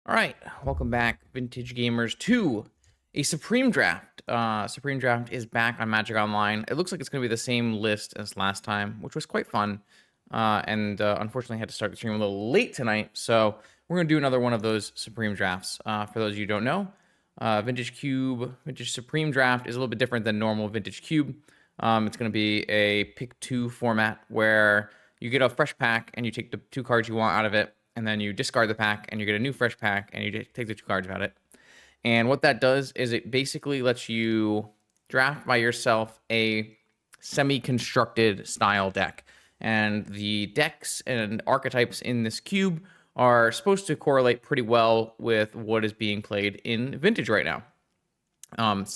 All right, welcome back, vintage gamers, to a Supreme Draft. Supreme Draft is back on Magic Online. It looks like it's going to be the same list as last time, which was quite fun. And unfortunately, I had to start the stream a little late tonight, so we're going to do another one of those Supreme Drafts. For those of you who don't know, Vintage Cube, Vintage Supreme Draft is a little bit different than normal Vintage Cube. It's going to be a pick two format where you get a fresh pack and you take the two cards you want out of it, and then you discard the pack and you get a new fresh pack and you take the two cards out of it. And what that does is it basically lets you draft by yourself a semi-constructed style deck. And the decks and archetypes in this cube are supposed to correlate pretty well with what is being played in Vintage right now.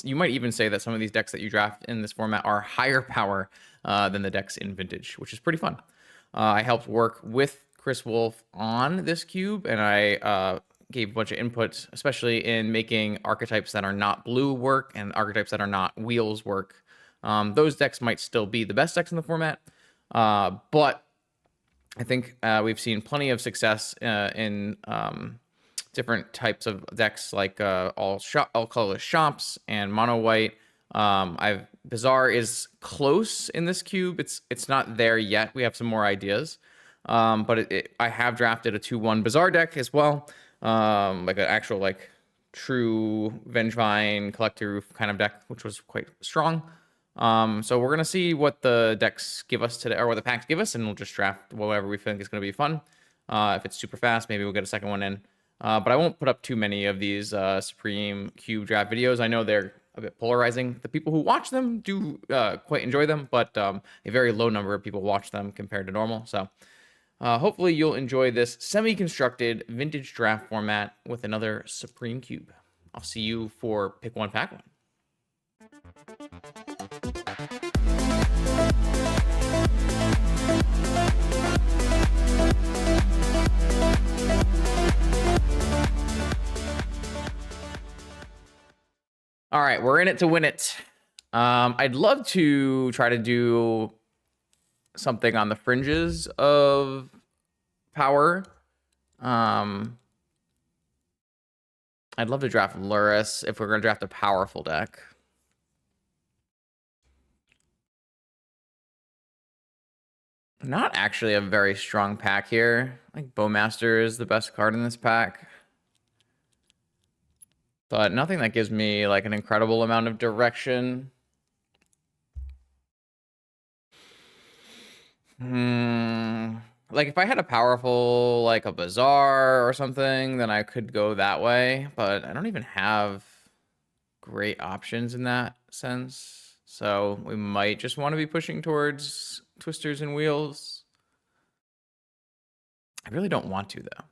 You might even say that some of these decks that you draft in this format are higher power than the decks in Vintage, which is pretty fun. I helped work with Chris Wolf on this cube, and I gave a bunch of inputs, especially in making archetypes that are not blue work and archetypes that are not wheels work. Those decks might still be the best decks in the format, but I think we've seen plenty of success in different types of decks, like all colorless shops and mono white. Bazaar is close in this cube. It's not there yet. We have some more ideas, but I have drafted a 2/1 Bazaar deck as well, like an actual true Vengevine Collector Roof kind of deck, which was quite strong. So we're gonna see what the decks give us today, or what the packs give us, and we'll just draft whatever we think is gonna be fun. If it's super fast, maybe we'll get a second one in. But I won't put up too many of these Supreme Cube draft videos. I know they're a bit polarizing. The people who watch them do quite enjoy them, but a very low number of people watch them compared to normal. So hopefully you'll enjoy this semi-constructed vintage draft format with another Supreme Cube. I'll see you for pick one, pack one. All right, we're in it to win it. I'd love to try to do something on the fringes of power. I'd love to draft Luris if we're going to draft a powerful deck. Not actually a very strong pack here. I think Bowmaster is the best card in this pack. But nothing that gives me like an incredible amount of direction. Like if I had a powerful, like a Bazaar or something, then I could go that way. But I don't even have great options in that sense. So we might just want to be pushing towards Twisters and Wheels. I really don't want to, though.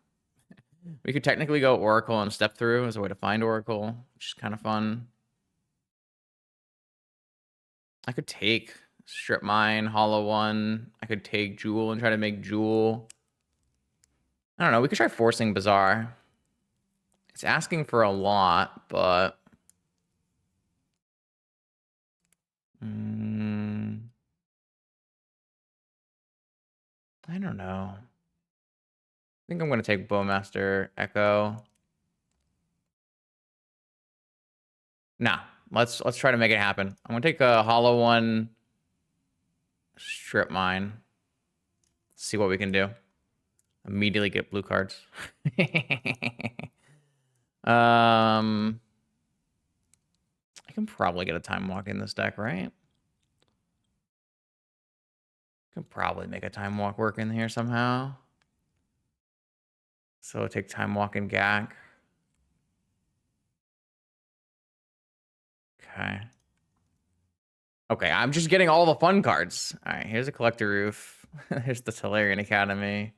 We could technically go Oracle and Step Through as a way to find Oracle, which is kind of fun. I could take Strip Mine, Hollow One. I could take Jewel and try to make Jewel. I don't know. We could try forcing Bazaar. It's asking for a lot, but... I don't know. I think I'm going to take Bowmaster Echo. Nah, let's try to make it happen. I'm going to take a Hollow One, Strip Mine. See what we can do. Immediately get blue cards. I can probably get a Time Walk in this deck, right? Can probably make a Time Walk work in here somehow. So I'll take Time Walk and Gak. Okay. Okay, I'm just getting all the fun cards. All right, here's a Collector Roof. Here's the Tolarian Academy.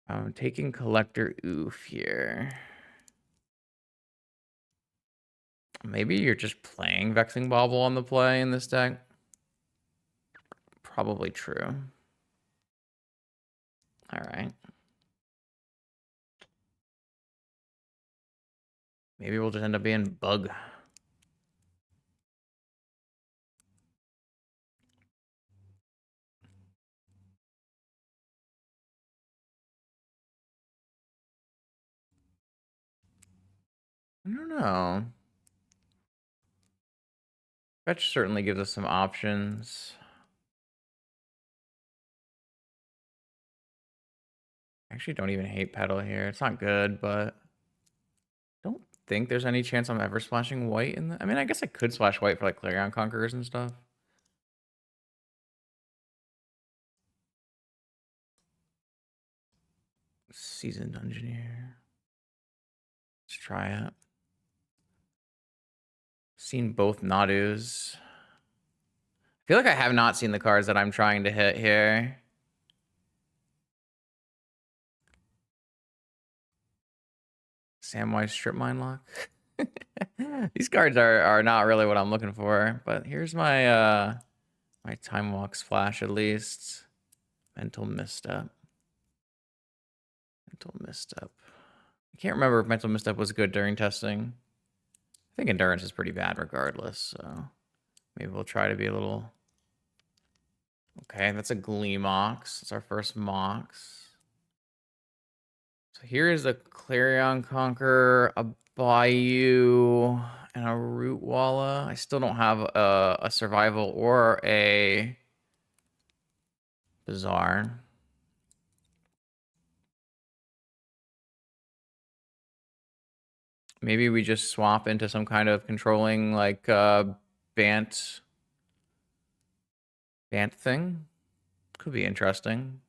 I'm taking Collector Oof here. Maybe you're just playing Vexing Bauble on the play in this deck. Probably true. All right. Maybe we'll just end up being Bug. I don't know. Fetch certainly gives us some options. I actually don't even hate Petal here. It's not good, but don't think there's any chance I'm ever splashing white in the... I mean, I guess I could splash white for like Clarion Conquerors and stuff. Seasoned Engineer. Let's try it. Seen both Nadus. I feel like I have not seen the cards that I'm trying to hit here. Samwise Strip Mine Lock. These cards are not really what I'm looking for, but here's my my Time Walk Splash at least. Mental Misstep. Mental Misstep. I can't remember if Mental Misstep was good during testing. I think Endurance is pretty bad regardless, so maybe we'll try to be a little... Okay, that's a Gleamox. It's our first Mox. So here is a Clarion Conqueror, a Bayou, and a Root Walla. I still don't have a Survival or a Bazaar. Maybe we just swap into some kind of controlling, like, Bant thing. Could be interesting.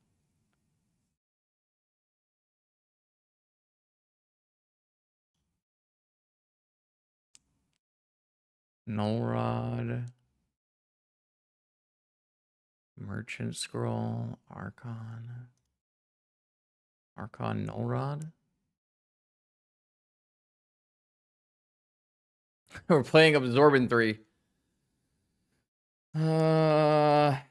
Null Rod. Merchant Scroll. Archon. Archon Null Rod. We're playing Absorbent 3. I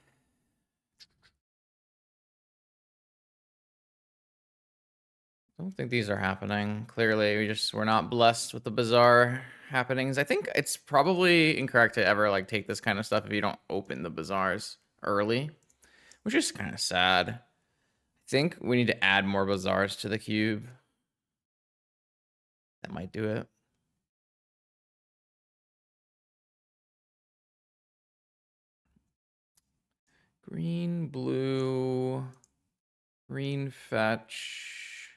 don't think these are happening. Clearly, we're not blessed with the bizarre happenings. I think it's probably incorrect to ever like take this kind of stuff if you don't open the bazaars early, which is kind of sad. I think we need to add more bazaars to the cube. That might do it. Green, blue, green fetch,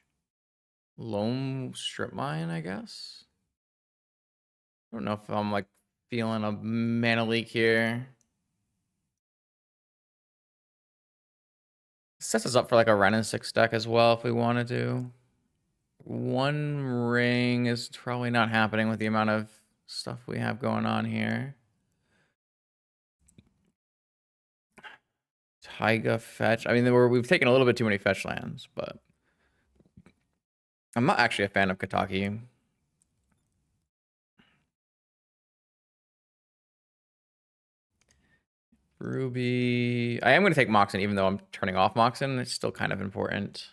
loam strip mine, I guess. I don't know if I'm like feeling a mana leak here. Sets us up for like a Ren and 6 deck as well if we want to do. One ring is probably not happening with the amount of stuff we have going on here. Taiga fetch. I mean, we've taken a little bit too many fetch lands, but I'm not actually a fan of Kataki. Ruby. I am going to take Moxen, even though I'm turning off Moxen. It's still kind of important.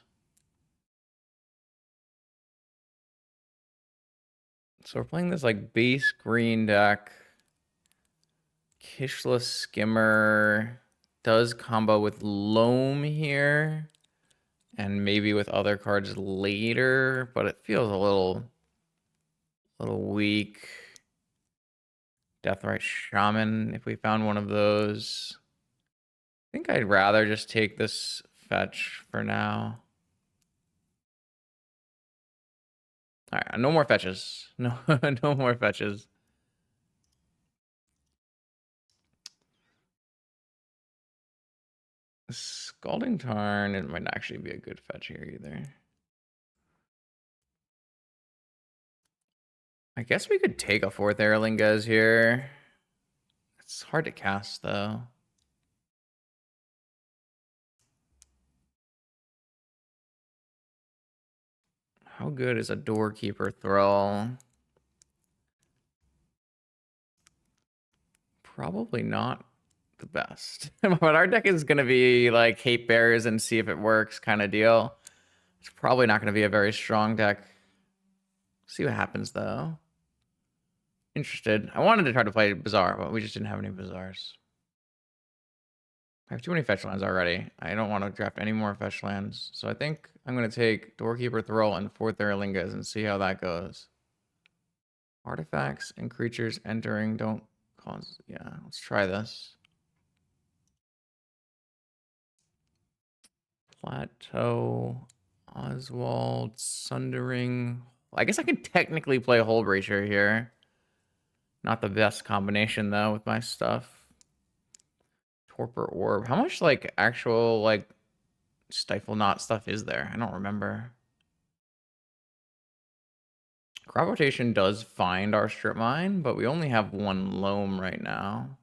So we're playing this like base green deck. Kishla Skimmer does combo with Loam here. And maybe with other cards later, but it feels a little weak. Deathrite Shaman, if we found one of those. I think I'd rather just take this fetch for now. All right, no more fetches. No, no more fetches. Scalding Tarn, it might not actually be a good fetch here either. I guess we could take a 4th Erlingas here. It's hard to cast, though. How good is a Doorkeeper Thrall? Probably not the best. But our deck is going to be like Hate Bears and see if it works kind of deal. It's probably not going to be a very strong deck. See what happens, though. Interested. I wanted to try to play Bazaar, but we just didn't have any Bazaars. I have too many fetch lands already. I don't want to draft any more fetch lands. So I think I'm going to take Doorkeeper Thrall and 4th Erlingas and see how that goes. Artifacts and creatures entering don't cause... Yeah, let's try this. Plateau, Oswald, Sundering. I guess I can technically play Hullbreacher here. Not the best combination, though, with my stuff. Torpor Orb. How much, like, actual, like, Stifle Knot stuff is there? I don't remember. Crop rotation does find our strip mine, but we only have one loam right now.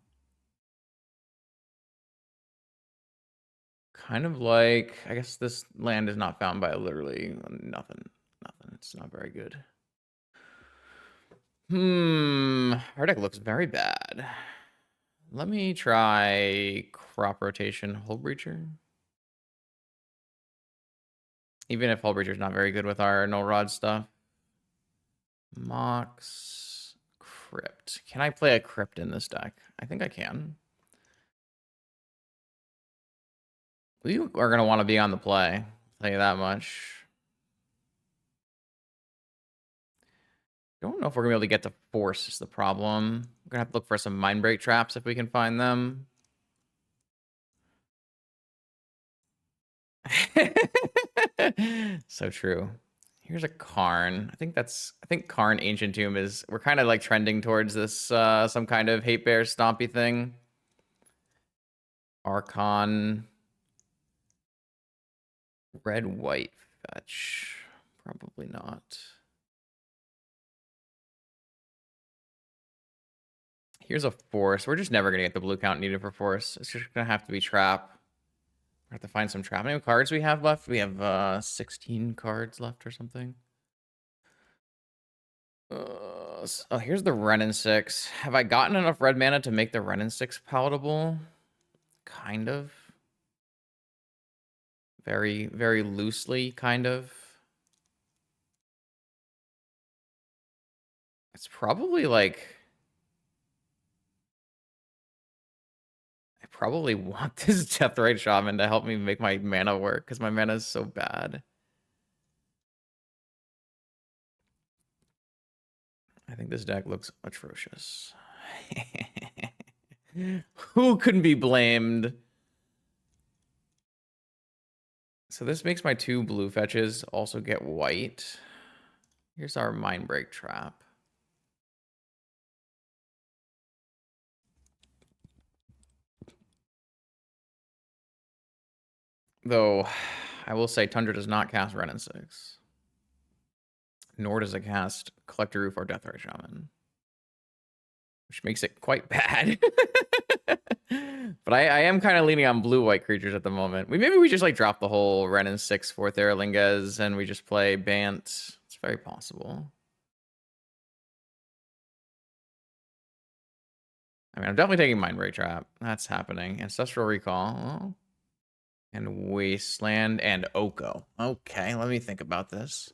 Kind of like, I guess this land is not found by literally nothing. Nothing. It's not very good. Our deck looks very bad. Let me try crop rotation Hullbreacher. Even if Hullbreacher's not very good with our no rod stuff. Mox Crypt. Can I play a Crypt in this deck? I think I can. We are going to want to be on the play. I'll tell you that much. Don't know if we're going to be able to get to force is the problem. We're going to have to look for some mind break traps if we can find them. So true. Here's a Karn. I think Karn Ancient Tomb is, we're kind of like trending towards this some kind of hate bear stompy thing. Archon. Red white fetch. Probably not. Here's a force. We're just never gonna get the blue count needed for force. It's just gonna have to be trap. We have to find some trap. How many cards we have left? We have 16 cards left or something. Oh, here's the Renin 6. Have I gotten enough red mana to make the Renin 6 palatable? Kind of. Very, very loosely, kind of. It's probably like... I probably want this Deathrite Shaman to help me make my mana work, because my mana is so bad. I think this deck looks atrocious. Who couldn't be blamed? So this makes my 2 blue fetches also get white. Here's our Mind Break trap. Though, I will say Tundra does not cast Renin 6. Nor does it cast Collector Roof or Deathrite Shaman. Which makes it quite bad. But I am kind of leaning on blue-white creatures at the moment. Maybe we just like drop the whole Renin 6 for Theralingas and we just play Bant. It's very possible. I mean, I'm definitely taking Mind Break Trap. That's happening. Ancestral Recall. And Wasteland and Oko. Okay, let me think about this.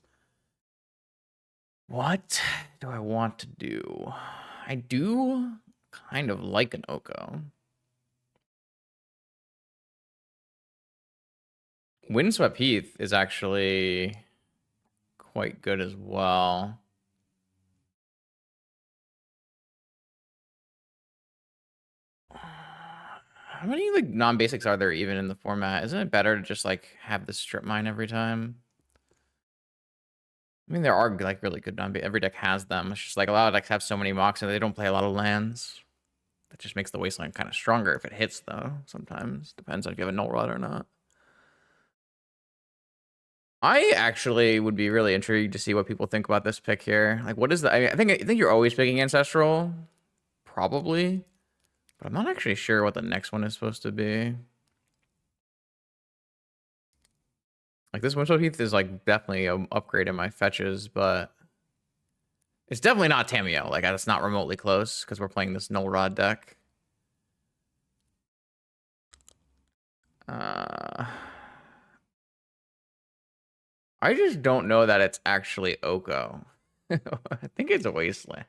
What do I want to do? I do kind of like an Oko. Windswept Heath is actually quite good as well. How many like non-basics are there even in the format? Isn't it better to just like have the strip mine every time? I mean, there are like really good non-basics. Every deck has them. It's just like a lot of decks have so many mocks and they don't play a lot of lands. That just makes the Wasteland kind of stronger if it hits, though. Sometimes depends on if you have a null rod or not. I actually would be really intrigued to see what people think about this pick here. Like, what is the? I think you're always picking Ancestral, probably, but I'm not actually sure what the next one is supposed to be. Like this Windswept Heath is like definitely an upgrade in my fetches, but it's definitely not Tamiyo. Like it's not remotely close because we're playing this null rod deck. I just don't know that it's actually Oko. I think it's a Wasteland.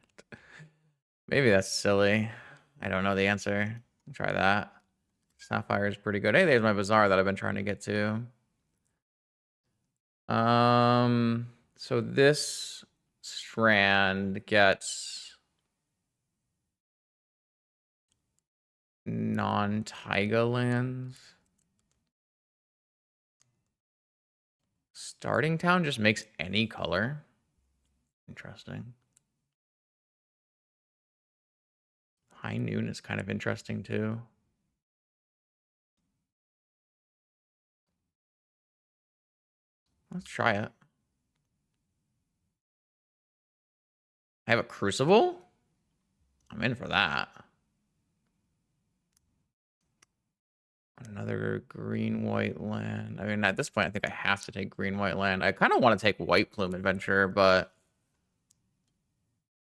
Maybe that's silly. I don't know the answer. Try that. Sapphire is pretty good. Hey, there's my Bazaar that I've been trying to get to. So this Strand gets non-taiga lands. Starting Town just makes any color. Interesting. High Noon is kind of interesting too. Let's try it. I have a Crucible? I'm in for that. Another green-white land. I mean, at this point, I think I have to take green-white land. I kind of want to take White Plume Adventure, but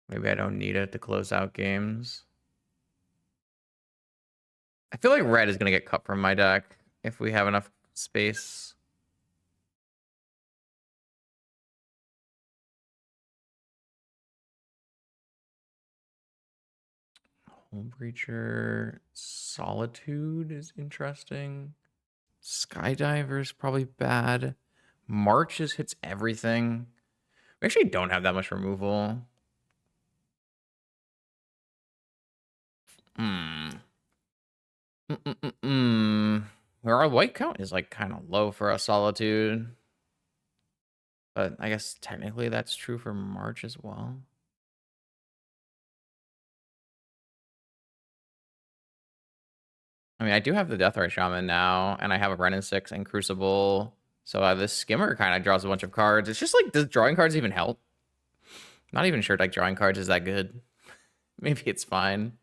maybe I don't need it to close out games. I feel like red is going to get cut from my deck if we have enough space. Homebreacher, Solitude is interesting. Skydiver is probably bad. March just hits everything. We actually don't have that much removal. Our white count is like kind of low for a Solitude. But I guess technically that's true for March as well. I mean, I do have the Deathrite Shaman now, and I have a Renin 6 and Crucible. So this Skimmer kind of draws a bunch of cards. It's just like, does drawing cards even help? Not even sure like drawing cards is that good. Maybe it's fine.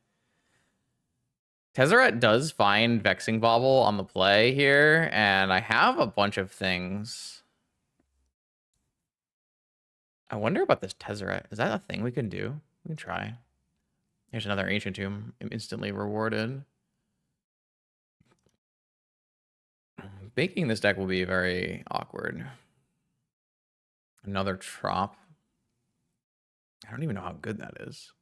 Tezzeret does find Vexing Bauble on the play here, and I have a bunch of things. I wonder about this Tezzeret. Is that a thing we can do? We can try. Here's another Ancient Tomb. I'm instantly rewarded. Baking this deck will be very awkward. Another Trop. I don't even know how good that is.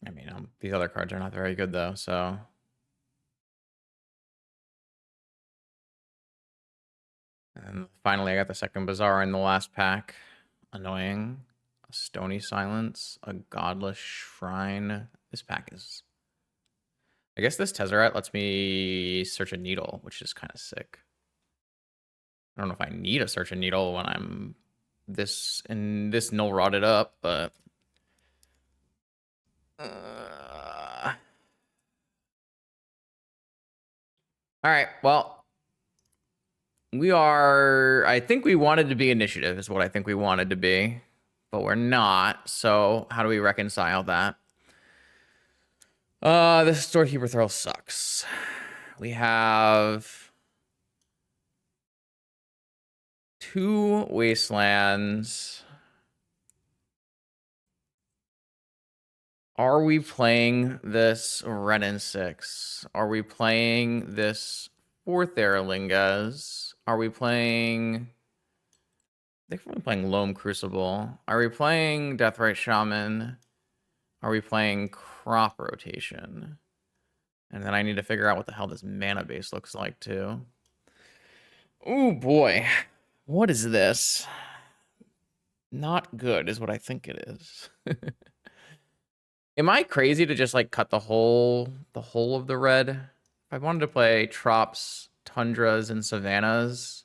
I mean, these other cards are not very good though, so. And finally, I got the second Bazaar in the last pack. Annoying. A Stony Silence, a Godless Shrine. This pack is... I guess this Tezzeret lets me search a needle, which is kind of sick. I don't know if I need a search a needle when I'm this null rotted up, but... All right, well, we are... I think we wanted to be initiative is what I think we wanted to be, but we're not. So how do we reconcile that? This Storekeeper Thrill sucks. We have 2 Wastelands. Are we playing this Renin 6? Are we playing this 4th Eralingas? Are we playing... I think we're playing Loam Crucible. Are we playing Deathrite Shaman? Are we playing Crop Rotation? And then I need to figure out what the hell this mana base looks like, too. Oh, boy. What is this? Not good is what I think it is. Am I crazy to just, like, cut the whole of the red? If I wanted to play Trops, Tundras, and Savannas,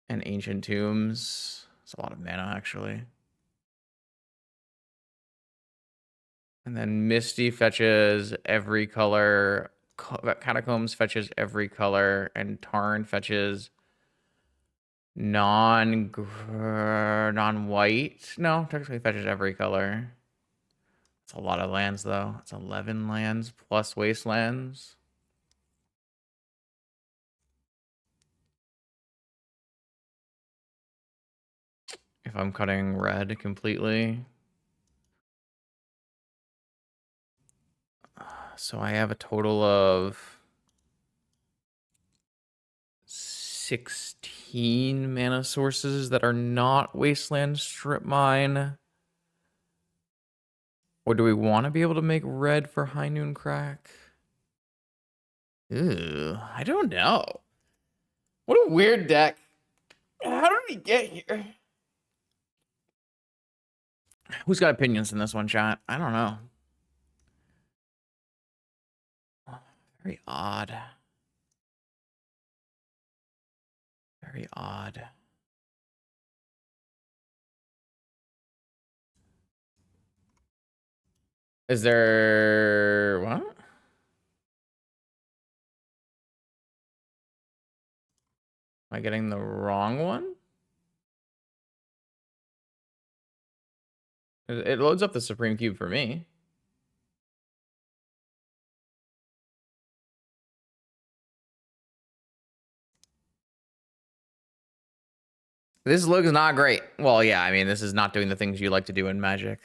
and Ancient Tombs, it's a lot of mana, actually. And then Misty fetches every color, Catacombs fetches every color, and Tarn fetches non-white. No, technically fetches every color. It's a lot of lands, though. It's 11 lands plus Wastelands. If I'm cutting red completely. So I have a total of 16 mana sources that are not Wasteland Strip Mine. Or do we want to be able to make red for High Noon Crack? Ooh, I don't know. What a weird deck. How did we get here? Who's got opinions in this one, chat? I don't know. Very odd. Very odd. Is there... what? Am I getting the wrong one? It loads up the Supreme Cube for me. This looks not great. Well, yeah, I mean, this is not doing the things you like to do in Magic.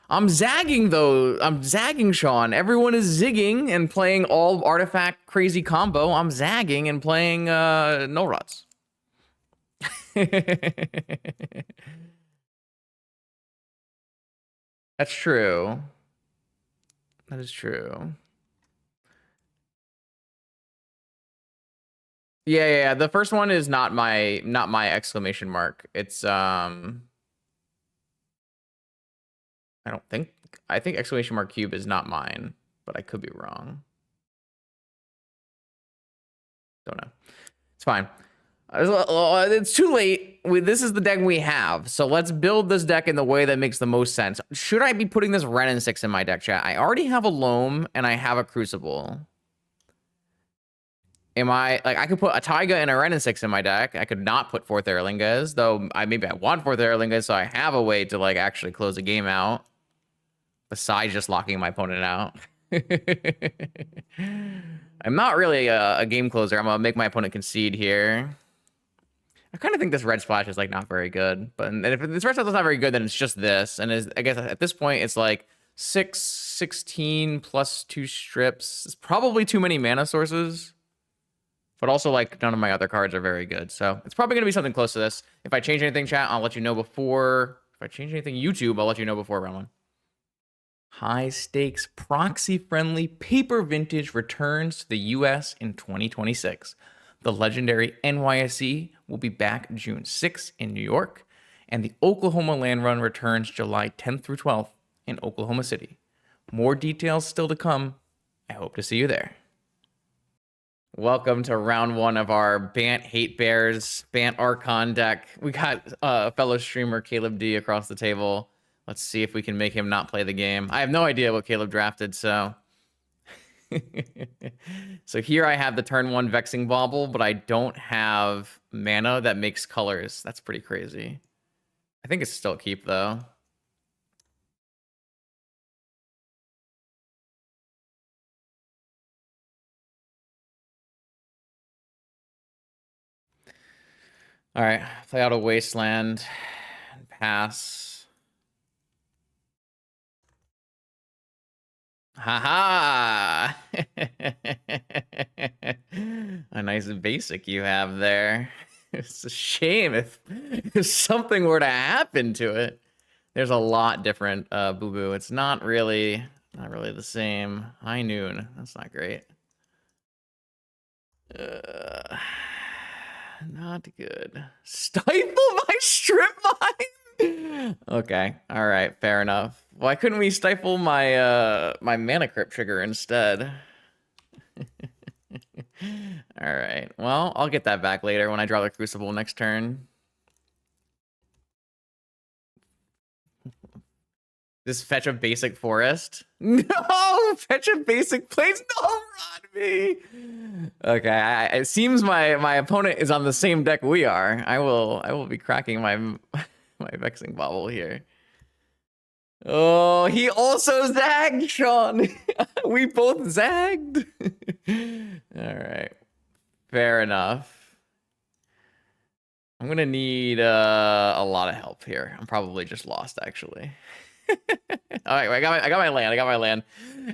I'm zagging, though. I'm zagging, Sean. Everyone is zigging and playing all artifact crazy combo. I'm zagging and playing no ruts. That's true. That is true. Yeah. The first one is not my exclamation mark. It's I think exclamation mark cube is not mine, but I could be wrong. Don't know. It's fine. It's too late. This is the deck we have, so let's build this deck in the way that makes the most sense. Should I be putting this Ren and 6 in my deck, chat? I already have a Loam and I have a Crucible. Am I like I could put a Taiga and a Ren and 6 in my deck? I could not put 4th Erlingas, though. Maybe I want 4th Erlingas, so I have a way to like actually close a game out besides just locking my opponent out. I'm not really a game closer. I'm gonna make my opponent concede here. I kind of think this red splash is like not very good, but if this red splash is not very good, then it's just this. And I guess at this point, it's like 16 plus 2 strips. It's probably too many mana sources, but also like none of my other cards are very good. So it's probably gonna be something close to this. If I change anything, chat, I'll let you know before. If I change anything, YouTube, I'll let you know before round 1. High stakes, proxy friendly paper vintage returns to the US in 2026. The legendary NYSE will be back June 6th in New York, and the Oklahoma Land Run returns July 10th through 12th in Oklahoma City. More details still to come. I hope to see you there. Welcome to round 1 of our Bant Hate Bears, Bant Archon deck. We got fellow streamer Caleb D across the table. Let's see if we can make him not play the game. I have no idea what Caleb drafted, so... So here I have the turn 1 Vexing Bauble, but I don't have mana that makes colors. That's pretty crazy. I think it's still a keep, though. All right, play out a Wasteland and pass. Haha! A nice basic you have there. It's a shame if something were to happen to it. There's a lot different, Boo Boo. It's not really the same. High Noon. That's not great. Not good. Stifle my strip mine? Okay. All right. Fair enough. Why couldn't we stifle my my mana crypt trigger instead? All right. Well, I'll get that back later when I draw the Crucible next turn. Just fetch a basic forest. No, fetch a basic place. No, Rodney. Okay, it seems my opponent is on the same deck we are. I will be cracking my Vexing Bauble here. Oh, he also zagged, Sean. We both zagged. All right, fair enough. I'm gonna need a lot of help here. I'm probably just lost, actually. All right, I got my land.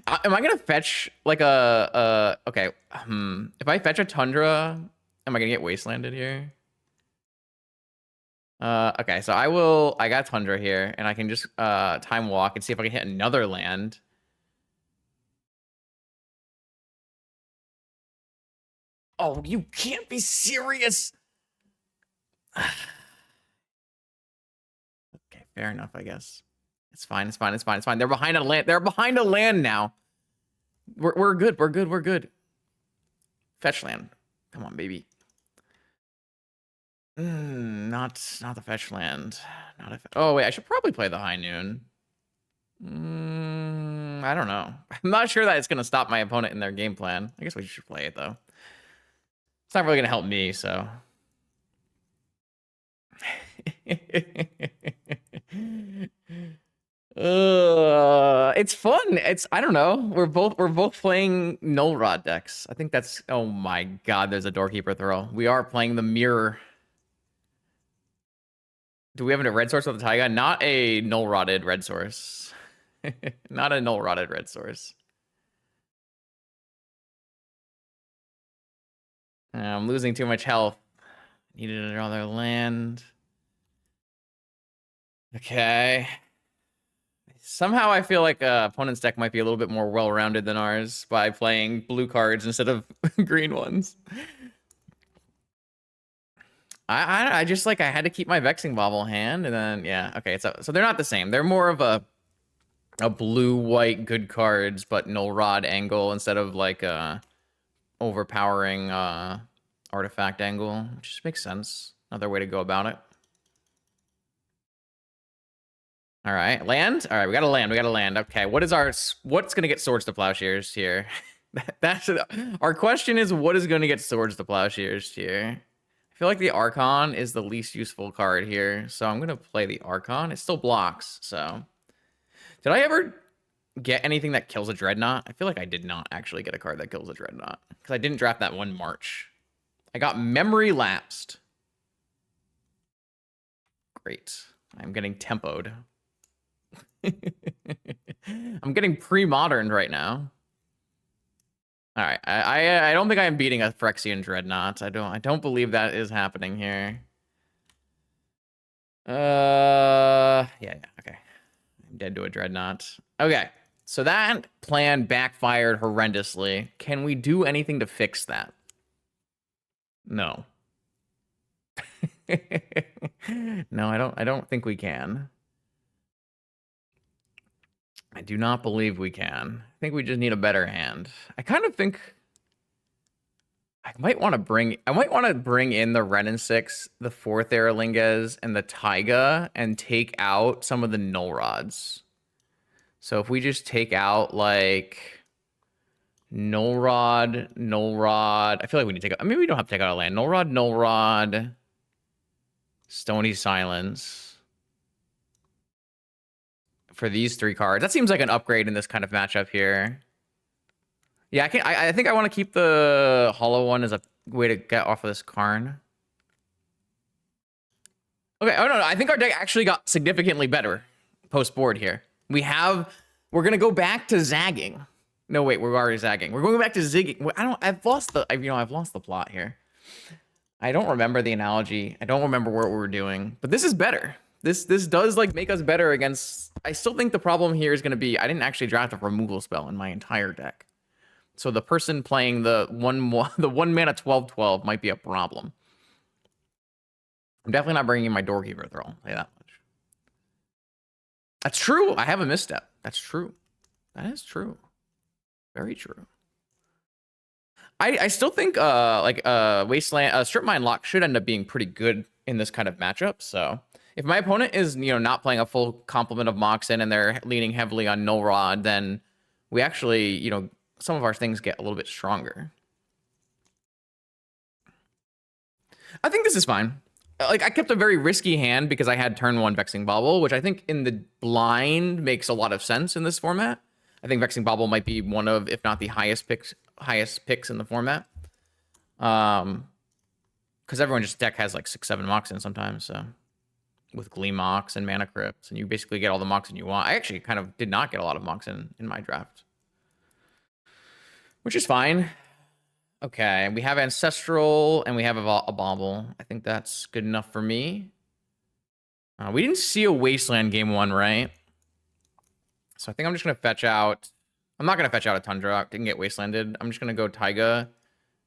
Am I gonna fetch like okay? If I fetch a Tundra, am I gonna get wastelanded here? Okay, so I got Tundra here, and I can just time walk and see if I can hit another land. Oh, you can't be serious. Okay, fair enough, I guess. It's fine. It's fine. It's fine. It's fine. They're behind a land. They're behind a land now. We're good. We're good. We're good. Fetch land. Come on, baby. Not the fetch land. Not a. Oh wait, I should probably play the high noon. I don't know. I'm not sure that it's gonna stop my opponent in their game plan. I guess we should play it though. It's not really gonna help me, so. It's fun. I don't know. We're both playing null rod decks. I think that's, oh my god, there's a doorkeeper throw. We are playing the mirror. Do we have a red source with the Taiga? Not a null rotted red source. Not a null rotted red source. I'm losing too much health. Needed another land. Okay. Somehow I feel like opponent's deck might be a little bit more well-rounded than ours by playing blue cards instead of green ones. I just like, I had to keep my Vexing Bauble hand, and then yeah, okay, so they're not the same. They're more of a blue-white good cards, but null rod angle instead of like overpowering artifact angle, which just makes sense. Another way to go about it. All right, land. All right, we got to land. We got to land. Okay, what's gonna get Swords to Plowshares here? That's our question is, what is going to get Swords to Plowshares here? I feel like the Archon is the least useful card here, so I'm gonna play the Archon. It still blocks, so. Did I ever get anything that kills a Dreadnought? I feel like I did not actually get a card that kills a Dreadnought, because I didn't draft that one March. I got Memory Lapsed. Great. I'm getting tempoed. I'm getting pre-moderned right now. All right, I don't think I am beating a Phyrexian Dreadnought. I don't believe that is happening here. Yeah, okay. I'm dead to a Dreadnought. Okay, so that plan backfired horrendously. Can we do anything to fix that? No. No, I don't think we can. I do not believe we can. I think we just need a better hand. I kind of think I might want to bring in the Ren and 6, the 4th Aralingas, and the Taiga and take out some of the null rods. So if we just take out like null rod, I feel like we need to take out, maybe we don't have to take out a land. Null rod, Stony Silence. For these 3 cards. That seems like an upgrade in this kind of matchup here. Yeah, I think I want to keep the hollow one as a way to get off of this Karn. Okay, oh no, I think our deck actually got significantly better post-board here. We're gonna go back to zagging. No, wait, we're already zagging. We're going back to zigging. I've lost the plot here. I don't remember the analogy. I don't remember what we were doing, but this is better. This does like make us better against. I still think the problem here is going to be I didn't actually draft a removal spell in my entire deck, so the person playing the one mana 12/12 might be a problem. I'm definitely not bringing in my Doorkeeper Thrall. I'll say that much. That's true. I have a misstep. That's true. That is true. Very true. I still think Wasteland Strip Mine Lock should end up being pretty good in this kind of matchup. So if my opponent is not playing a full complement of Moxen and they're leaning heavily on Null Rod, then we actually some of our things get a little bit stronger. I think this is fine. Like I kept a very risky hand because I had turn 1 Vexing Bauble, which I think in the blind makes a lot of sense in this format. I think Vexing Bauble might be one of, if not the highest picks in the format. Because everyone just deck has like 6-7 Moxen sometimes, so with Gleam Mox and Mana Crypts, and you basically get all the Moxen you want. I actually kind of did not get a lot of Moxen in my draft, which is fine. Okay, we have Ancestral and we have a Bauble. I think that's good enough for me. We didn't see a Wasteland game 1, right? So I think I'm just going to fetch out. I'm not going to fetch out a Tundra. I didn't get Wastelanded. I'm just going to go Taiga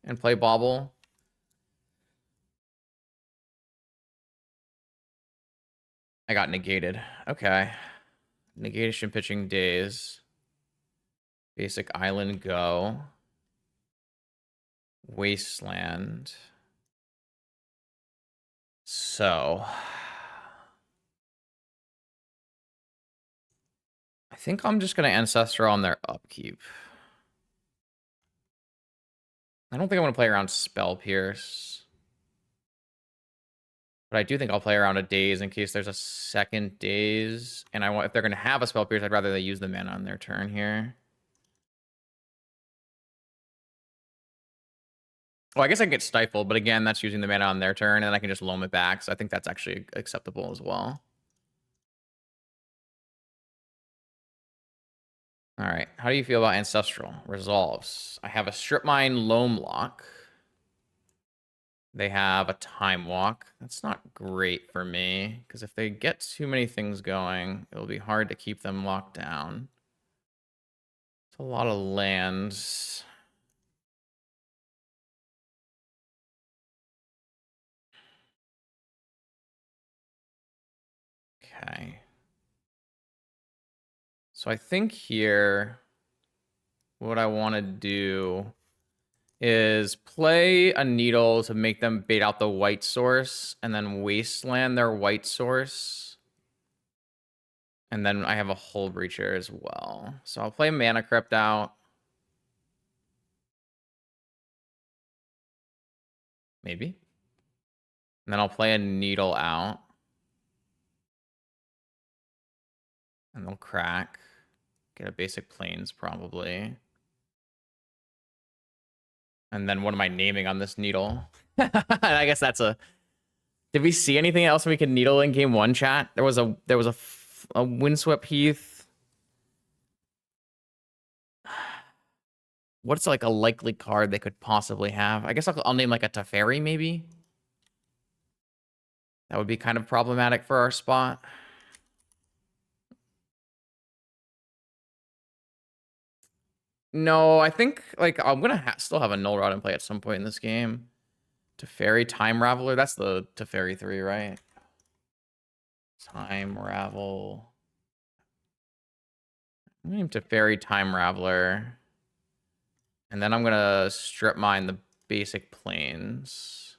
and play Bobble. I got negated. Okay. Negation pitching days. Basic Island go. Wasteland. So I think I'm just gonna Ancestor on their upkeep. I don't think I'm gonna play around Spell Pierce. But I do think I'll play around a Daze in case there's a second Daze. And I want, if they're gonna have a Spell Pierce, I'd rather they use the mana on their turn here. Well, I guess I can get Stifled, but again, that's using the mana on their turn, and I can just loam it back. So I think that's actually acceptable as well. All right. How do you feel about Ancestral? Resolves. I have a Strip Mine Loam Lock. They have a Time Walk. That's not great for me, because if they get too many things going, it'll be hard to keep them locked down. It's a lot of lands. Okay. So I think here, what I want to do is play a Needle to make them bait out the white source, and then Wasteland their white source. And then I have a Hull Breacher as well. So I'll play Mana Crypt out. Maybe. And then I'll play a Needle out. And they'll crack. Get a basic Plains, probably. And then what am I naming on this Needle? I guess that's a... Did we see anything else we could Needle in game one, chat? There was a Windswept Heath. What's like a likely card they could possibly have? I guess I'll name like a Teferi, maybe? That would be kind of problematic for our spot. No, I think like I'm gonna still have a Null Rod in play at some point in this game. Teferi, Time Raveler. That's the Teferi 3, right? Time Ravel. I'm gonna name Teferi Time Raveler. And then I'm gonna strip mine the basic planes.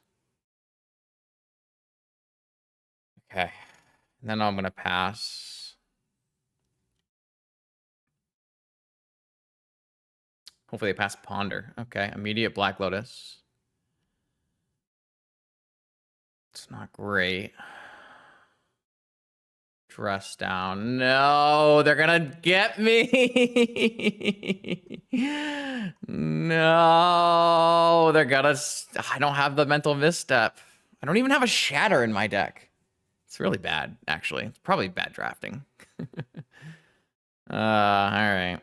Okay. And then I'm gonna pass. Hopefully they pass Ponder. Okay. Immediate Black Lotus. It's not great. Dress down. No, they're gonna get me. No, they're gonna. I don't have the mental misstep. I don't even have a shatter in my deck. It's really bad, actually. It's probably bad drafting. All right.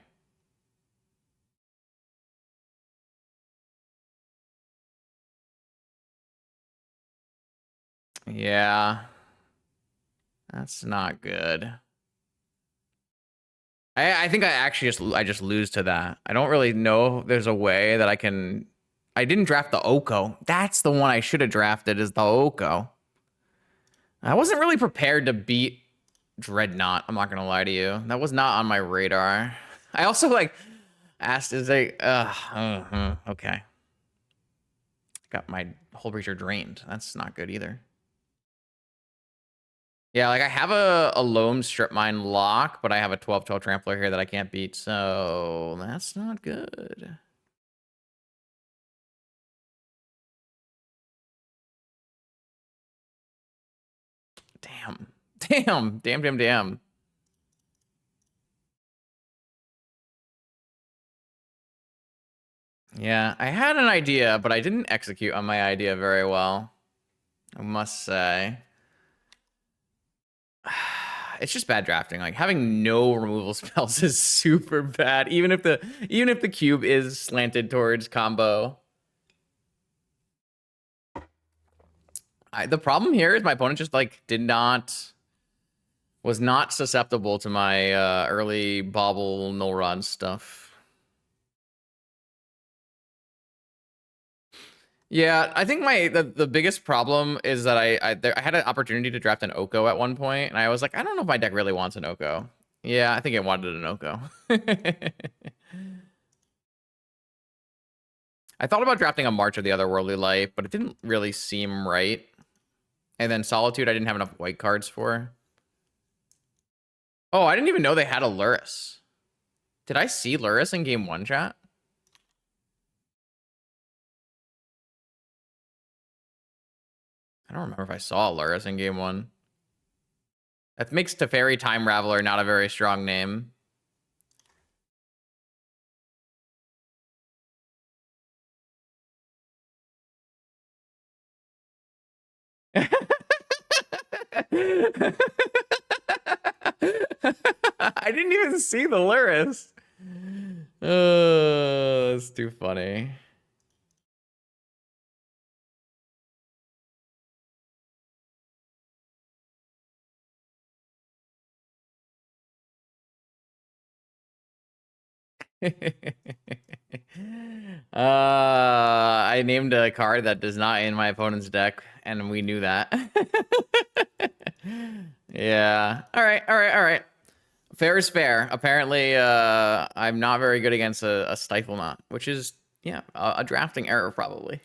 Yeah. That's not good. I think I just lose to that. I don't really know if there's a way that I can. I didn't draft the Oko. That's the one I should have drafted, is the Oko. I wasn't really prepared to beat Dreadnought. I'm not gonna lie to you. That was not on my radar. I also like asked, is they okay. Got my Hull Breacher drained. That's not good either. Yeah, like I have a Loam Strip Mine lock, but I have a 12/12 Trampler here that I can't beat, so that's not good. Damn. Damn. Yeah, I had an idea, but I didn't execute on my idea very well, I must say. It's just bad drafting. Like having no removal spells is super bad. Even if the cube is slanted towards combo. The problem here is my opponent just like was not susceptible to my early bobble null rod stuff. Yeah, I think the biggest problem is that I had an opportunity to draft an Oko at one point, and I was like, I don't know if my deck really wants an Oko. Yeah, I think it wanted an Oko. I thought about drafting a March of the Otherworldly Light, but it didn't really seem right. And then Solitude, I didn't have enough white cards for. Oh, I didn't even know they had a Lurrus. Did I see Lurrus in game one, chat? I don't remember if I saw Lurrus in game one. That makes Teferi Time Raveler not a very strong name. I didn't even see the Lurrus. That's too funny. I named a card that does not in my opponent's deck, and we knew that. Yeah. All right. All right. All right. Fair is fair. Apparently, I'm not very good against a Stifle Knot, which is, yeah, a drafting error probably.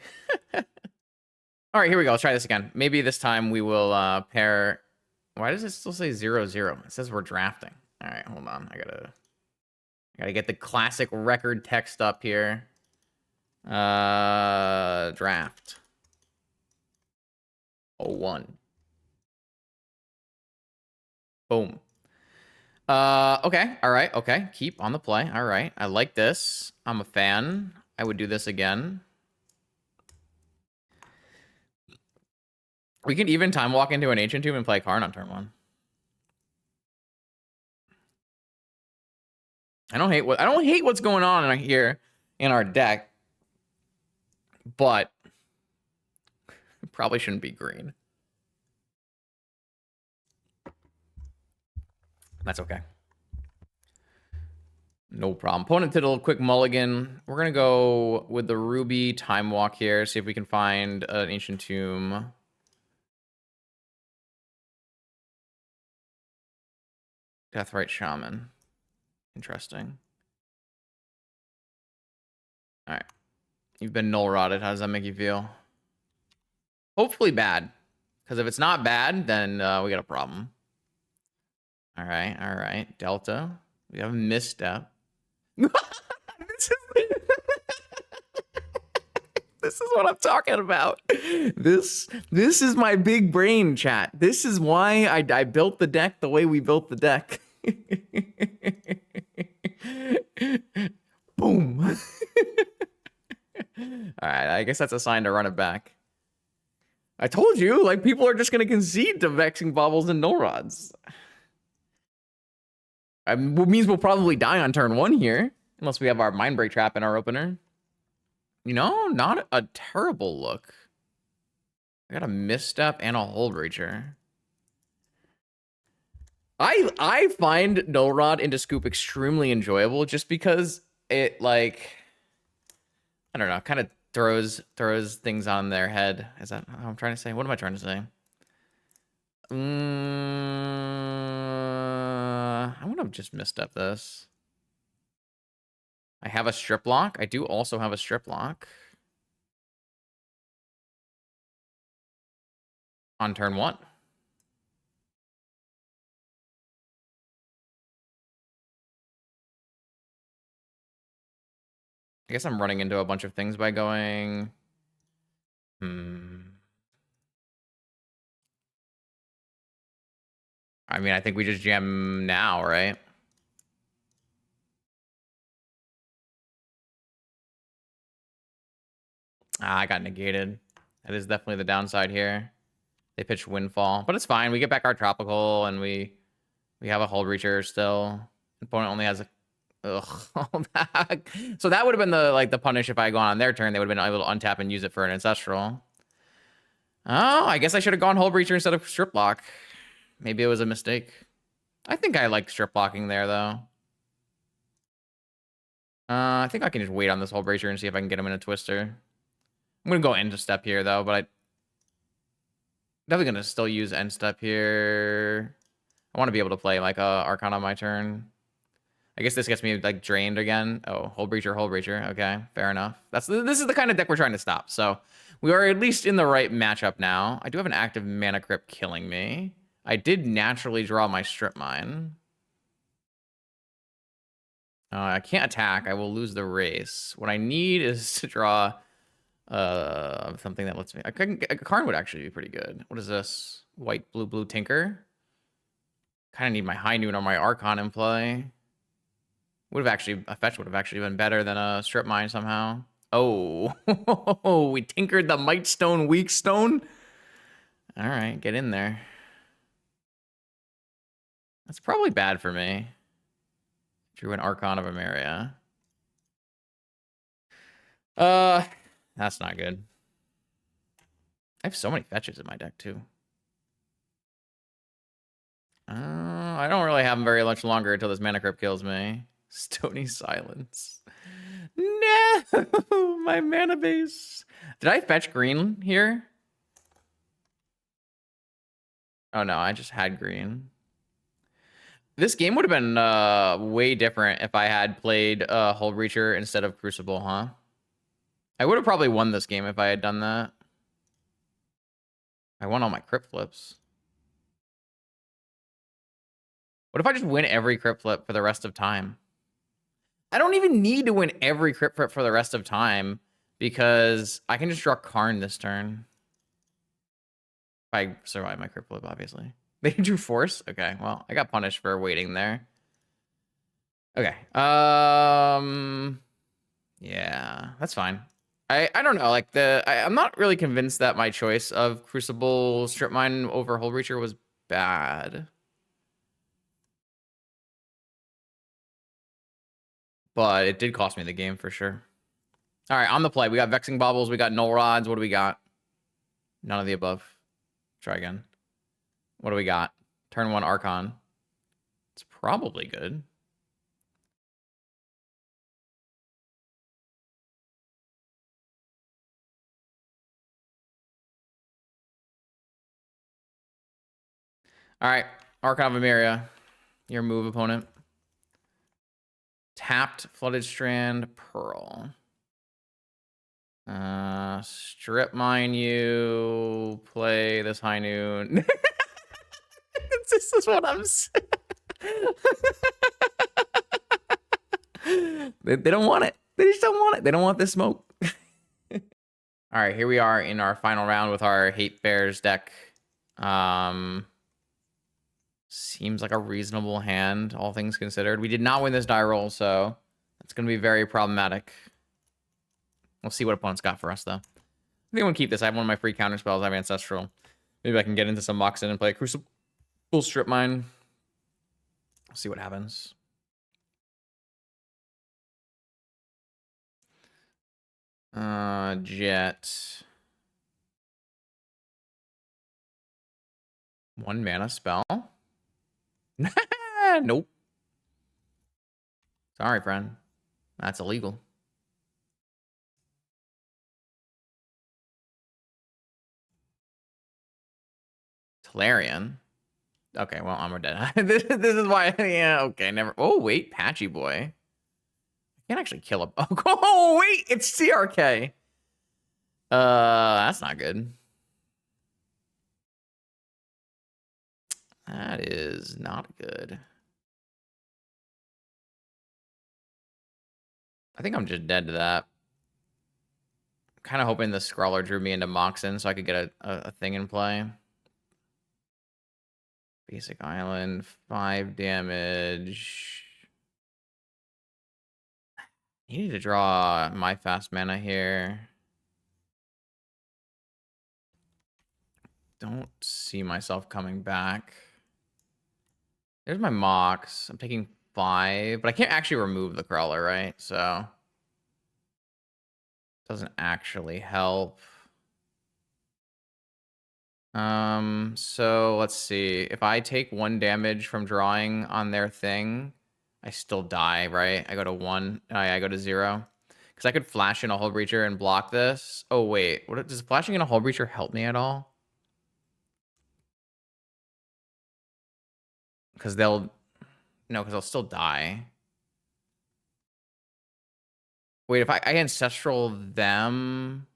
All right, here we go. Let's try this again. Maybe this time we will pair. Why does it still say 0-0? It says we're drafting. All right, hold on. I gotta get the classic record text up here. Draft. 01. Boom. Okay. All right. Okay. Keep on the play. All right. I like this. I'm a fan. I would do this again. We can even time walk into an Ancient Tomb and play Karn on turn 1. I don't hate what's going on in here in our deck, but it probably shouldn't be green. That's okay. No problem. Opponent did a little quick mulligan. We're gonna go with the Ruby time walk here. See if we can find an Ancient Tomb. Deathrite Shaman. Interesting. All right. You've been null rotted. How does that make you feel? Hopefully bad. Because if it's not bad, then we got a problem. All right. All right. Delta. We have a misstep. This is what I'm talking about. This is my big brain, chat. This is why I built the deck the way we built the deck. Boom. All right, I guess that's a sign to run it back. I told you, like, people are just going to concede to Vexing Baubles and Null Rods. It means we'll probably die on turn 1 here, unless we have our Mindbreak Trap in our opener. You know, not a terrible look. I got a misstep and a Hold Reacher. I find Null Rod into Scoop extremely enjoyable just because it, like, I don't know, kind of throws things on their head. Is that how I'm trying to say? What am I trying to say? I would have just misstepped this. I have a strip lock. I do also have a strip lock. On turn 1. I guess I'm running into a bunch of things by going... I mean, I think we just jam now, right? I got negated. That is definitely the downside here. They pitch Windfall, but it's fine. We get back our Tropical, and we have a Hold Reacher still. Opponent only has a... Ugh. So that would have been the punish if I had gone on their turn. They would have been able to untap and use it for an Ancestral. Oh, I guess I should have gone Hold Reacher instead of Strip Lock. Maybe it was a mistake. I think I like Strip Locking there, though. I think I can just wait on this Hold Reacher and see if I can get him in a Twister. I'm gonna go end step here though, but I definitely gonna still use end step here. I want to be able to play like Archon on my turn. I guess this gets me like drained again. Oh, Hold Breacher. Okay, fair enough. This is the kind of deck we're trying to stop. So we are at least in the right matchup now. I do have an active Mana Crypt killing me. I did naturally draw my Strip Mine. I can't attack. I will lose the race. What I need is to draw something that lets me. A card would actually be pretty good. What is this? White, blue, Tinker. Kind of need my High Noon or my Archon in play. A fetch would have actually been better than a Strip Mine somehow. Oh, we tinkered the Might Stone, Weak Stone. All right, get in there. That's probably bad for me. Drew an Archon of Emeria. That's not good. I have so many fetches in my deck too. I don't really have them very much longer until this Mana Crypt kills me. Stony Silence. No, my mana base. Did I fetch green here? Oh no, I just had green. This game would have been way different if I had played Hull Breacher instead of Crucible, huh? I would have probably won this game if I had done that. I won all my crypt flips. What if I just win every crypt flip for the rest of time? I don't even need to win every crypt flip for the rest of time because I can just draw Karn this turn. If I survive my crypt flip, obviously. They drew Force? Okay, well, I got punished for waiting there. Okay. Yeah, that's fine. I don't know. Like I'm not really convinced that my choice of Crucible Strip Mine over Hull Breacher was bad. But it did cost me the game for sure. All right, on the play. We got Vexing Baubles. We got Null Rods. What do we got? None of the above. Try again. What do we got? Turn 1 Archon. It's probably good. All right, Archon of Emeria. Your move, opponent. Tapped Flooded Strand, Pearl. Strip Mine you. Play this High Noon. This is what I'm saying. They don't want it. They just don't want it. They don't want this smoke. All right, here we are in our final round with our Hate Bears deck. Seems like a reasonable hand, all things considered. We did not win this die roll, so it's going to be very problematic. We'll see what opponents got for us, though. I think I'm going to keep this. I have one of my free counter spells. I have Ancestral. Maybe I can get into some Moxen and play a Crucible Strip Mine. We'll see what happens. Jet. 1 mana spell. Nope. Sorry, friend. That's illegal. Tolarian. Okay, well, I'm dead. This is why. Yeah, okay, never. Oh, wait, Patchy Boy. I can't actually kill a. Oh, wait, it's CRK. That's not good. That is not good. I think I'm just dead to that. Kind of hoping the Scrawler drew me into Moxen so I could get a thing in play. Basic Island, 5 damage. You need to draw my fast mana here. Don't see myself coming back. There's my Mox. I'm taking 5, but I can't actually remove the Crawler, right? So doesn't actually help. So let's see. If I take 1 damage from drawing on their thing, I still die, right? I go to 1. I go to 0. Because Because I could flash in a Hull Breacher and block this. Oh, wait. What does flashing in a Hull Breacher help me at all? Because they'll... No, because they'll still die. Wait, if I Ancestral them...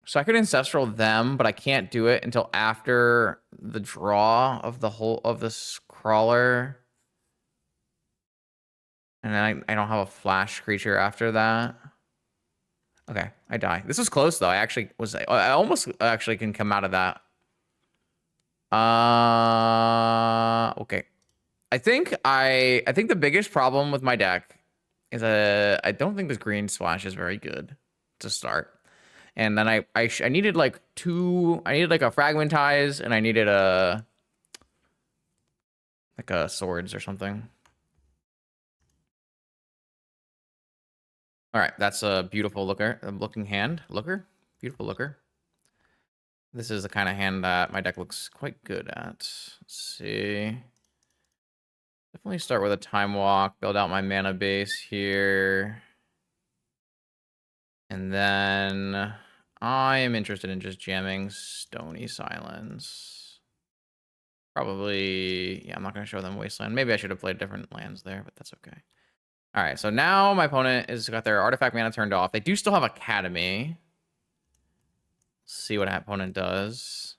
So I could Ancestral them, but I can't do it until after the draw of the whole of this crawler. And then I don't have a flash creature after that. Okay, I die. This was close though. I almost actually can come out of that. Okay. I think the biggest problem with my deck is I don't think this green splash is very good to start. And then I needed like I needed like a Fragmentize, and I needed a swords or something. All right, that's a beautiful looking hand. Beautiful looker. This is the kind of hand that my deck looks quite good at. Let's see. Definitely start with a Time Walk, build out my mana base here. And then I am interested in just jamming Stony Silence. Probably, yeah, I'm not going to show them Wasteland. Maybe I should have played different lands there, but that's okay. All right, so now my opponent has got their artifact mana turned off. They do still have Academy. Let's see what opponent does.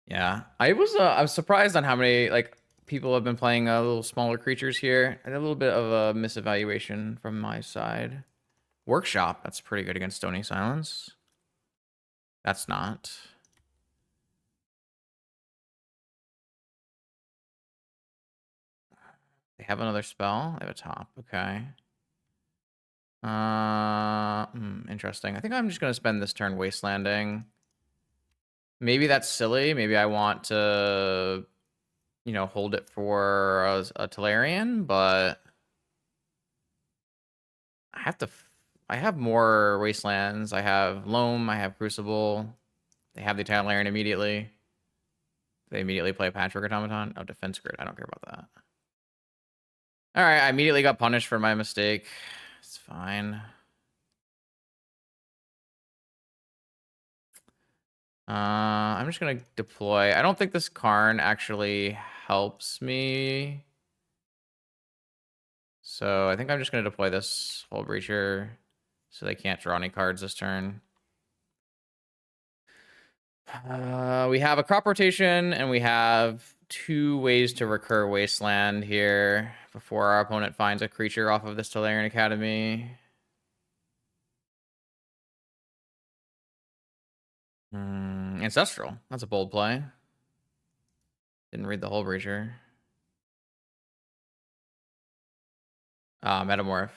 Yeah, I was surprised on how many people have been playing little smaller creatures here. And a little bit of a misevaluation from my side. Workshop, that's pretty good against Stony Silence. That's not. They have another spell. They have a top. Okay. Interesting. I think I'm just gonna spend this turn wastelanding. Maybe that's silly. Maybe I want to, hold it for a Tolarian, but I have more wastelands. I have Loam. I have Crucible. They have the Tolarian immediately. They immediately play Patchwork Automaton. Oh, Defense Grid. I don't care about that. All right, I immediately got punished for my mistake. It's fine. I'm just gonna deploy. I don't think this Karn actually helps me. So I think I'm just gonna deploy this Hull Breacher so they can't draw any cards this turn. We have a crop rotation, and we have 2 ways to recur Wasteland here before our opponent finds a creature off of this Tolarian Academy. Ancestral. That's a bold play. Didn't read the Hull Breacher. Metamorph.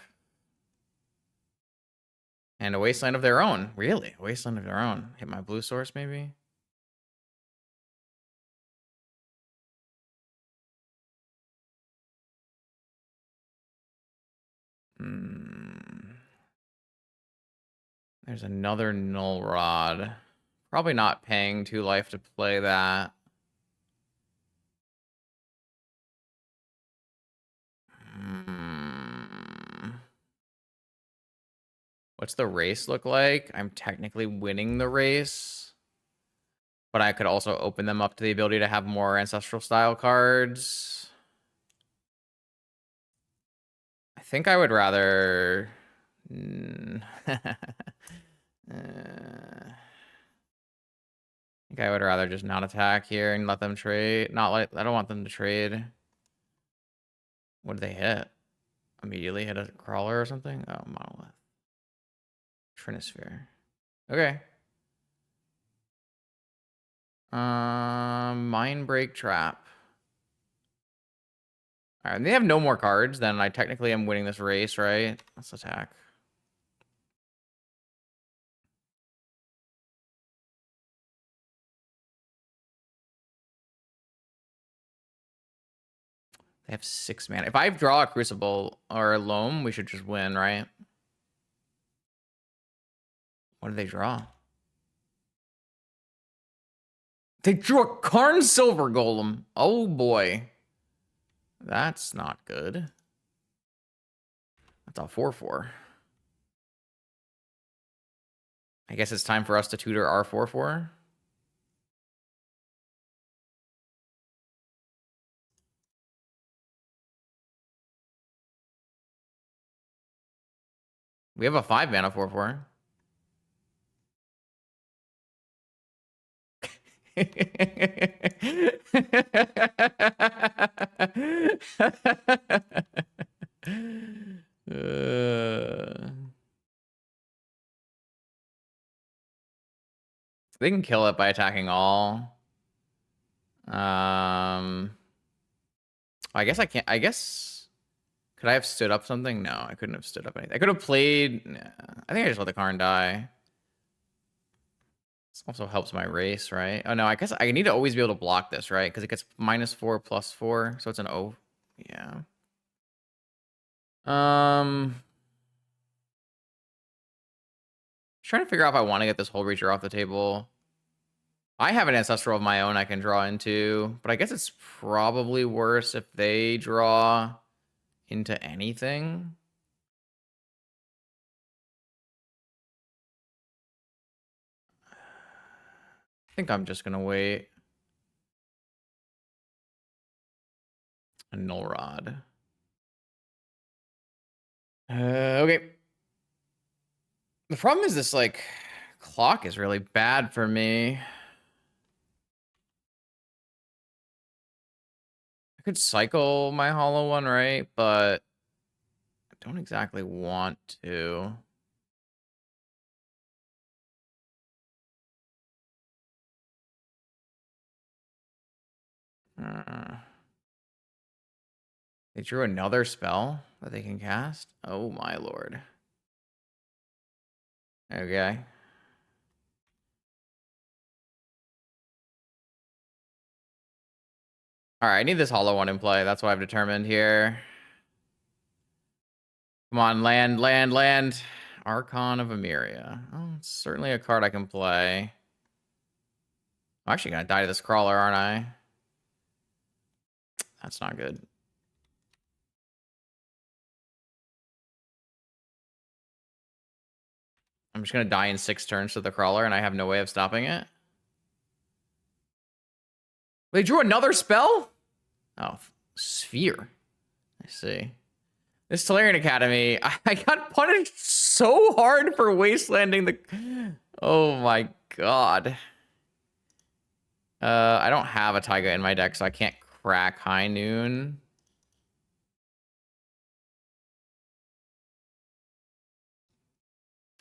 And a Wasteland of their own. Really? A Wasteland of their own. Hit my blue source, maybe? There's another Null Rod. Probably not paying 2 life to play that. What's the race look like? I'm technically winning the race. But I could also open them up to the ability to have more Ancestral style cards. I think I would rather... I think I would rather just not attack here and let them trade. I don't want them to trade. What did they hit? Immediately hit a crawler or something? Oh, monolith. Trinisphere. Okay. Mind Break Trap. Alright, and they have no more cards, then I technically am winning this race, right? Let's attack. They have 6 mana. If I draw a Crucible or a Loam, we should just win, right? What did they draw? They drew a Karn Silver Golem. Oh boy. That's not good. That's a 4/4. I guess it's time for us to tutor our 4/4. We have a 5-mana 4/4. They can kill it by attacking all. I guess I can't. I guess could I have stood up something? No, I couldn't have stood up anything. I could have played. Nah, I think I just let the Karn die. This also helps my race, right? Oh no, I guess I need to always be able to block this, right? Because it gets -4 +4, so it's an O. Yeah. Trying to figure out if I want to get this whole Reacher off the table. I have an Ancestral of my own I can draw into, but I guess it's probably worse if they draw into anything. I think I'm just gonna wait. A Null Rod. Okay. The problem is this, like, clock is really bad for me. I could cycle my hollow one, right? But I don't exactly want to. They drew another spell that they can cast? Oh my lord. Okay. Alright, I need this hollow one in play. That's what I've determined here. Come on, land, land, land. Archon of Emeria. Oh, it's certainly a card I can play. I'm actually gonna die to this crawler, aren't I? That's not good. I'm just gonna die in 6 turns to the crawler, and I have no way of stopping it. They drew another spell? Oh, Sphere. I see. This Tolarian Academy, I got punished so hard for wastelanding the... Oh my god. I don't have a Taiga in my deck, so I can't crack High Noon.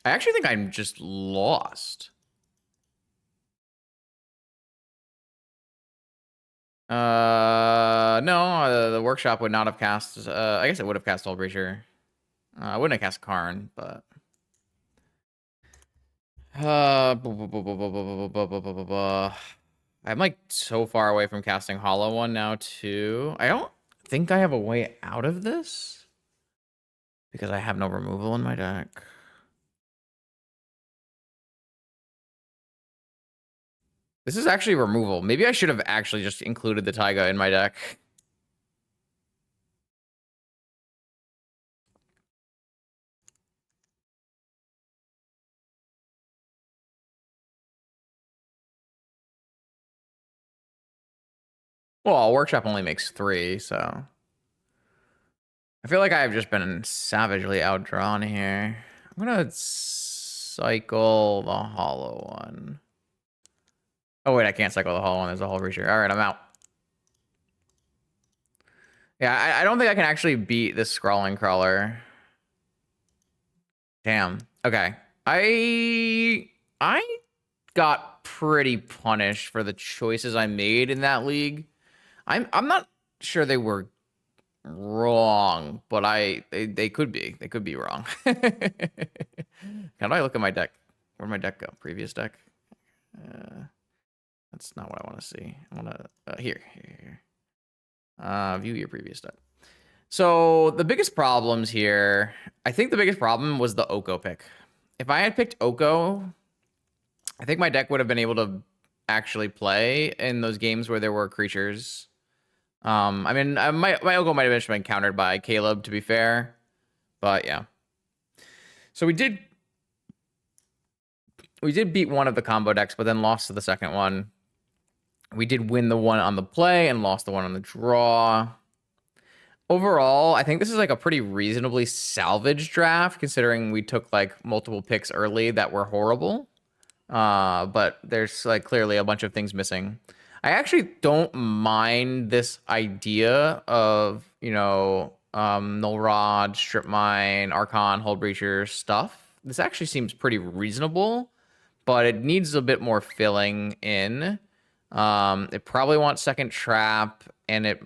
I actually think I'm just lost. No, the workshop would not have cast. I guess it would have cast Old Breacher. I wouldn't have cast Karn, but. I'm like so far away from casting Hollow One now too. I don't think I have a way out of this because I have no removal in my deck. This is actually removal. Maybe I should have actually just included the Taiga in my deck. Well, Workshop only makes 3, so... I feel like I've just been savagely outdrawn here. I'm gonna cycle the Hollow One. Oh, wait, I can't cycle the Hollow One. There's a Hull Breacher. All right, I'm out. Yeah, I don't think I can actually beat this Scrawling Crawler. Damn. Okay. I got pretty punished for the choices I made in that league. I'm not sure they were wrong, but they could be. They could be wrong. How do I look at my deck? Where'd my deck go? Previous deck? That's not what I want to see. I want to here. View your previous deck. So the biggest problems here, I think the biggest problem was the Oko pick. if I had picked Oko, I think my deck would have been able to actually play in those games where there were creatures. I mean, my Oko might have just been countered by Caleb, to be fair. But yeah. So we did beat one of the combo decks, but then lost to the second one. We did win the one on the play and lost the one on the draw. Overall, I think this is like a pretty reasonably salvaged draft, considering we took like multiple picks early that were horrible. But there's like clearly a bunch of things missing. I actually don't mind this idea of, Null Rod, Strip Mine, Archon, Hull Breacher stuff. This actually seems pretty reasonable, but it needs a bit more filling in. It probably wants second trap, and it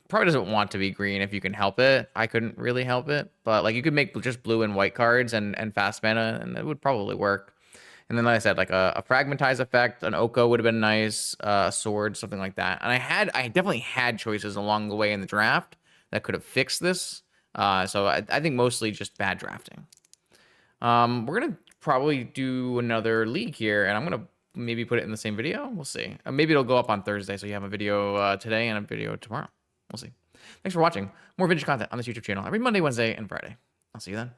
probably doesn't want to be green if you can help it. I couldn't really help it, but like you could make just blue and white cards and fast mana, and it would probably work. And then, like I said, like a fragmentize effect, an Oko would have been nice, a sword, something like that. And I definitely had choices along the way in the draft that could have fixed this. So I think mostly just bad drafting. We're gonna probably do another league here, and I'm gonna maybe put it in the same video. We'll see. Maybe it'll go up on Thursday, so you have a video today and a video tomorrow. We'll see. Thanks for watching. More vintage content on this YouTube channel every Monday, Wednesday, and Friday. I'll see you then.